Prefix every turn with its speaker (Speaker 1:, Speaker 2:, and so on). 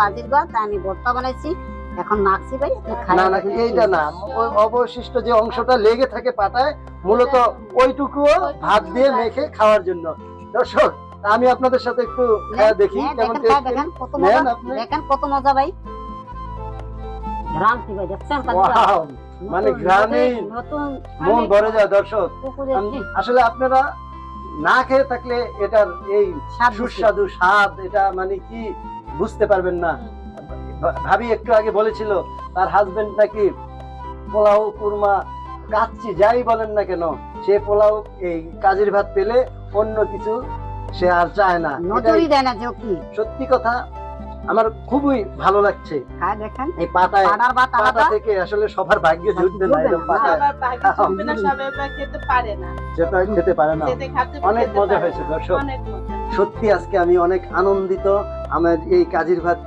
Speaker 1: কাজের ভাত, আমি ভর্তা বানাইছি, এখন মাখছি ভাই, আপনি খাই।
Speaker 2: না না এইটা না, ওই অবশিষ্ট যে অংশটা লেগে থাকে পাটায় মূলত ওইটুকুও ভাত দিয়ে মেখে খাওয়ার জন্য। দর্শক আমি আপনাদের সাথে একটু খাওয়া দেখি
Speaker 1: হ্যাঁ,
Speaker 2: কেমন
Speaker 1: দেখেন, খাই,
Speaker 2: টেস্ট।
Speaker 1: দেখেন কত
Speaker 2: নেন
Speaker 1: মজা,
Speaker 2: আপনি।
Speaker 1: দেখেন কত মজা ভাই। রামটি ভাই দেখছেন কাজের ভাত?
Speaker 2: ওয়াও, মানে
Speaker 1: নতুন,
Speaker 2: গ্রামে
Speaker 1: নতুন
Speaker 2: মন ভরে যায় দর্শক।
Speaker 1: পুকুরে
Speaker 2: আসলে আপনারা না খেয়ে থাকলে এটার এই
Speaker 1: স্বাদ বেশি।
Speaker 2: সুস্বাদু স্বাদ এটা মানে কি বুঝতে পারবেন না। ভাবি একটু আগে বলেছিল তার হাজবেন্ড নাকি পোলাও কুরমা কাচ্চি যাই বলেন না কেন, সে পোলাও এই কাজের ভাত পেলে অন্য কিছু সে আর চায় না।
Speaker 1: নজরই
Speaker 2: এটাই
Speaker 1: দেয় না যে ও কি
Speaker 2: সত্যি কথা, আমার খুবই ভালো লাগছে
Speaker 1: খায়। দেখেন
Speaker 2: এই পাটায়,
Speaker 1: পাড়ার ভাত
Speaker 2: পাটা
Speaker 1: আলাদা,
Speaker 2: থেকে আসলে সবার ভাগ্যে জুটবে না এরকম পাটায়,
Speaker 3: সবার ভাগ্যে জুটবে না, সবাই আবার খেতে পারে না,
Speaker 2: যেটা খেতে পারে না।
Speaker 3: যেতে খাতে
Speaker 2: অনেক
Speaker 3: খেতে
Speaker 2: মজা
Speaker 3: পারে
Speaker 2: হয়েছে
Speaker 3: না।
Speaker 2: দর্শক।
Speaker 3: অনেক মজা।
Speaker 2: সত্যি আজকে আমি অনেক আনন্দিত। আমার এই কাজের ভাত